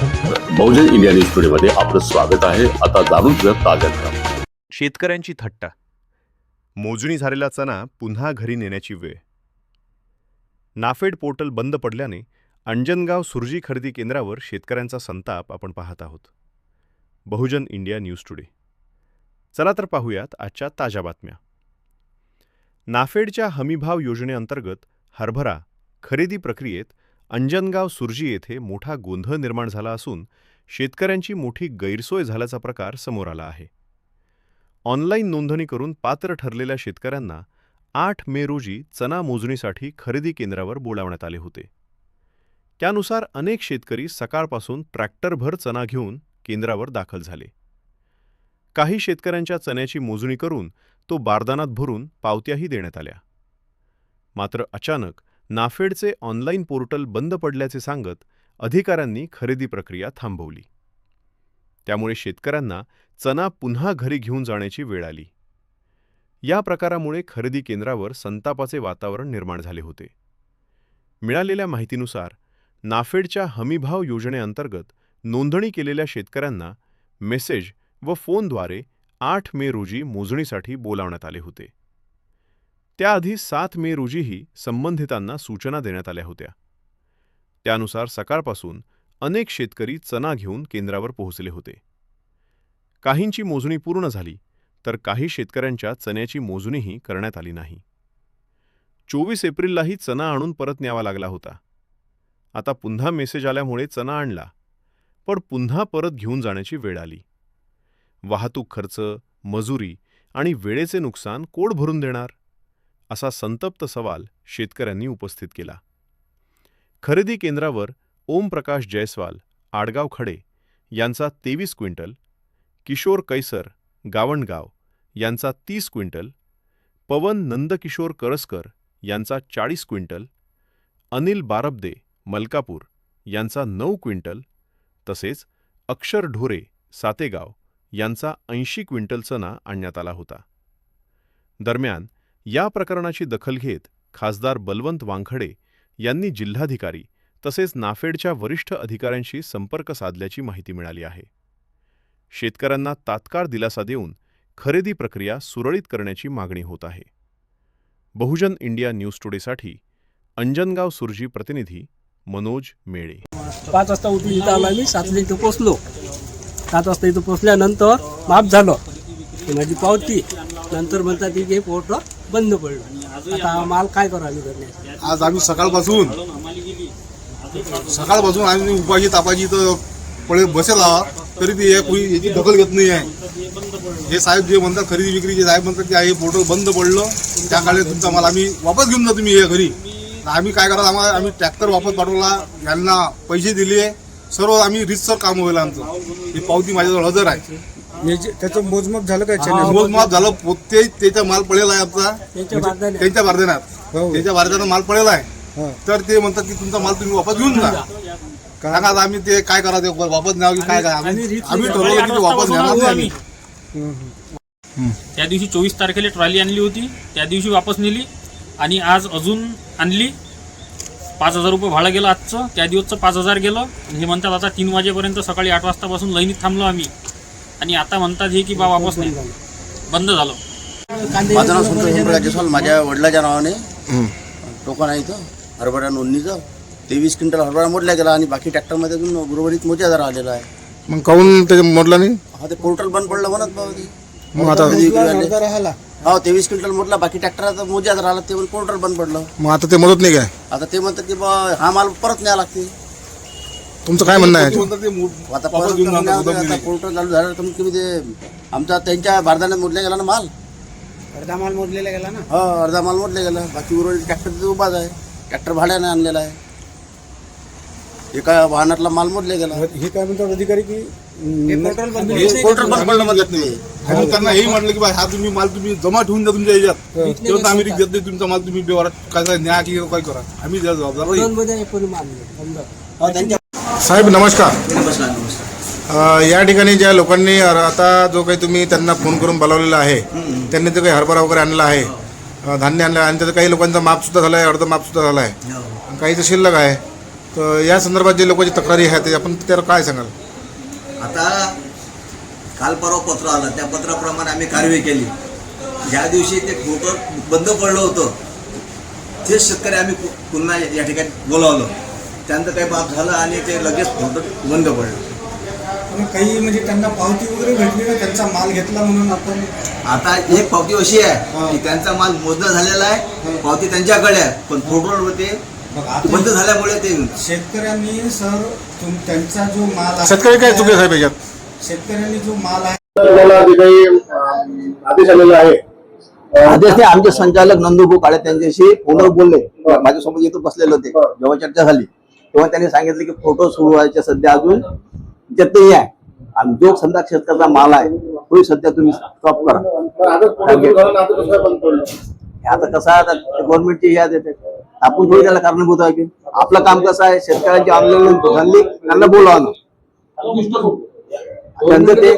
बहुजन India news today मध्ये आपलं स्वागत आहे। आता जाणून घेऊया ताज्या घडामोडी। शेतकऱ्यांची थट्टा, मोजणी झालेला चणा पुन्हा घरी नेण्याची वेळ। नाफेड पोर्टल बंद पडल्याने अंजनगाव सुरजी खरेदी केंद्रावर शेतकऱ्यांचा संताप आपण पाहत आहोत। बहुजन इंडिया न्यूज टुडे। चला तर पाहूयात आजच्या ताज्या बातम्या। नाफेडच्या हमीभाव योजनेअंतर्गत हरभरा खरेदी प्रक्रियेत अंजनगाव सुरजी येथे मोठा गोंधळ निर्माण झाला असून शेतकऱ्यांची मोठी गैरसोय झाल्याचा प्रकार समोर आला आहे। ऑनलाईन नोंदणी करून पात्र ठरलेल्या शेतकऱ्यांना 8 मे रोजी चणा मोजणीसाठी खरेदी केंद्रावर बोलावण्यात आले होते। त्यानुसार अनेक शेतकरी सकाळपासून ट्रॅक्टरभर चणा घेऊन केंद्रावर दाखल झाले। काही शेतकऱ्यांच्या चण्याची मोजणी करून तो बारदानात भरून पावत्याही देण्यात आल्या। मात्र अचानक नाफेडचे ऑनलाईन पोर्टल बंद पडल्याचे सांगत अधिकाऱ्यांनी खरेदी प्रक्रिया थांबवली। त्यामुळे शेतकऱ्यांना चणा पुन्हा घरी घेऊन जाण्याची वेळ आली। या प्रकारामुळे खरेदी केंद्रावर संतापाचे वातावरण निर्माण झाले होते। मिळालेल्या माहितीनुसार नाफेडच्या हमीभाव योजनेअंतर्गत नोंदणी केलेल्या शेतकऱ्यांना मेसेज व फोनद्वारे 8 मे रोजी मोजणीसाठी बोलावण्यात आले होते। त्याआधी 7 मे रोजीही संबंधितांना सूचना देण्यात आल्या होत्या। त्यानुसार सकाळपासून अनेक शेतकरी चणा घेऊन केंद्रावर पोहोचले होते। काहींची मोजणी पूर्ण झाली तर काही शेतकऱ्यांच्या चण्याची मोजणीही करण्यात आली नाही। 24 एप्रिललाही चणा आणून परत न्यावा लागला होता। आता पुन्हा मेसेज आल्यामुळे चणा आणला, पण पुन्हा परत घेऊन जाण्याची वेळ आली। वाहतूक खर्च, मजुरी आणि वेळेचे नुकसान कोण भरून देणार, असा संतप्त सवाल शेतकऱ्यांनी उपस्थित केला। खरेदी केंद्रावर ओमप्रकाश जयस्वाल, आडगाव खडे यांचा 23 क्विंटल, किशोर कैसर, गावणगाव यांचा 30 क्विंटल, पवन नंदकिशोर करसकर यांचा 40 क्विंटल, अनिल बारबदे, मलकापूर यांचा 9 क्विंटल तसेच अक्षर ढोरे, सातेगाव यांचा 80 क्विंटल चणा आणण्यात आला होता। दरम्यान या प्रकरणाची दखल घेत खासदार बलवंत वानखडे यांनी जिल्हाधिकारी तसेच नाफेडच्या वरिष्ठ अधिकाऱ्यांशी संपर्क साधल्याची माहिती मिळाली आहे। शेतकऱ्यांना तात्काळ दिलासा देऊन खरेदी प्रक्रिया सुरळीत करण्याची मागणी होत आहे। बहुजन इंडिया न्यूज टुडेसाठी अंजनगाव सुरजी प्रतिनिधी मनोज मेळे। 5 वाजता उठून इथं आला मी, 7 इथं पोचलो। 7 वाजता इथं पोचल्यानंतर माफ झालं की माझी पावती, नंतर म्हणतात की हे पोर्टल बंद पडलं। आता माल काय करावी करण्यासाठी? आज आम्ही सकाळपासून आम्ही उपाशी तापाची तर पळे बसेला, तरी ते कोणी याची दखल घेत नाही आहे। हे साहेब जे म्हणतात खरेदी विक्रीचे साहेब म्हणतात की हे पोर्टल बंद पडलं, त्या काळात तुमचा माल आम्ही वापस घेऊन जा तुम्ही हे घरी। आम्ही काय करा, आम्ही ट्रॅक्टर वापस पाठवला, यांना पैसे दिले, सर्व आम्ही रितसर काम होईल आमचं। ही पावती माझ्याजवळ हजर आहे। त्याचं मोजमाप झालं काय? मोजमाप झालं, पोते त्याचा माल पडेल आहे आमचा, त्यांच्या बारदानात त्याच्या बारदानात माल पडेल आहे। तर ते म्हणतात की तुमचा माल तुम्ही वापस घेऊन जा। सांगा आम्ही ते काय करा, ते वापस न्यावं की काय करा? आम्ही ठरवलं की वापस नेणार नाही आम्ही। त्या दिवशी 24 तारखेला ट्रॉली आणली होती, त्या दिवशी वापस नेली आणि आज अजून आणली। 5000 रुपये भाडं गेलं आजचं, त्या दिवसचं 5000 गेलं। हे म्हणतात आता 3 वाजेपर्यंत सकाळी 8 वाजतापासून लाईनीत थांबलो आम्ही, आणि आता म्हणतात हे की बा वापस नाही, बंद झालं। माझं नाव संतोष जयस्वाल, माझ्या वडिलाच्या नावाने टोकन आहे इथं हरभरा नोंदणीचं। 23 क्विंटल हरभरा मोडला गेला आणि बाकी ट्रॅक्टरमध्ये अजून उर्वरित मोजादार आलेला आहे। मग काहून ते मोडला नाही? हा, ते पोर्टल बंद पडलं म्हणत बाबा। मग आता हो, 23 क्विंटल मोडला, बाकी ट्रॅक्टर मोजादार आला, ते पोर्टल बंद पडलं। मग आता ते मदत नाही काय? आता ते म्हणतात की बा हा माल परत न्यावा लागते। तुमचं काय म्हणणं आहे? आता पोर्टल चालू झालं कमीत कमी ते आमचा त्यांच्या बारदाण्यात मोडला गेला ना माल, अर्धा माल मोडलेला गेला ना। हो, अर्धा माल मोडला गेला, बाकी उर्वरित ट्रॅक्टर तिथे उभाच आहे। ट्रॅक्टर भाड्याने आणलेला आहे, एका वाहनातला माल मोडला गेला। हे काय म्हणतात अधिकारी की पोर्टल बंद पडलं म्हणतात ते। त्यांना हेही म्हटलं की बा हा तुम्ही माल तुम्ही जमा ठेवून द्या तुमच्या याच्यात, तेव्हा आम्ही रिक्त देत नाही तुमचा माल, तुम्ही व्यवहारात काय न्या की काय करा, आम्ही जबाबदार नाही। साहेब नमस्कार। नमस्कार। या ठिकाणी ज्या लोकांनी आता जो काही तुम्ही त्यांना फोन करून बोलावलेला आहे, त्यांनी जो काही हरभरा वगैरे आणला आहे, धान्य आणलं, आणि त्याचं काही लोकांचा माप सुद्धा झाला आहे, अर्ध माप सुद्धा झाला आहे, काहीचं शिल्लक आहे, तर या संदर्भात जे लोकांची तक्रारी आहेत ते आपण त्यावर काय सांगाल? आता काल परवा पत्र आलं, त्या पत्राप्रमाणे आम्ही कारवाई केली. ज्या दिवशी ते मोटर बंद पडलं होतं तेच शेतकरी आम्ही पुन्हा या ठिकाणी बोलावलं. त्यानंतर काही बाब झालं आणि ते लगेच मोटर बंद पडलं. काही म्हणजे त्यांना पावती वगैरे भेटली ना, त्यांचा माल घेतला म्हणून आपण. आता एक पावती अशी आहे की त्यांचा माल मोजणं झालेला आहे, पावती त्यांच्याकडे आहे, पण फोटोवर ते बंद झाल्यामुळे ते शेतकऱ्यांनी सर त्यांचा जो माल आहे, शेतकरी काय चुके साहेब याच्यात? शेतकऱ्यांनी जो माल आहे आदेश ते आमचे संचालक नंदुभाऊ काळे त्यांच्याशी फोनवर बोलले. माझ्यासोबत इथं बसलेले होते. जेव्हा चर्चा झाली तेव्हा त्यांनी सांगितलं की फोटो सुरू व्हायचे सध्या अजून त्यातही आहे, आणि जो समजा शेतकऱ्याचा माल आहे तोही सध्या तुम्ही स्टॉप करा. आता कसं आहे, गव्हर्नमेंटची याद येते, आपण थोडी त्याला कारणीभूत आहे की आपलं काम कसं आहे, शेतकऱ्यांची आंदोलन झाली त्यांना बोलावणं, त्यांचं ते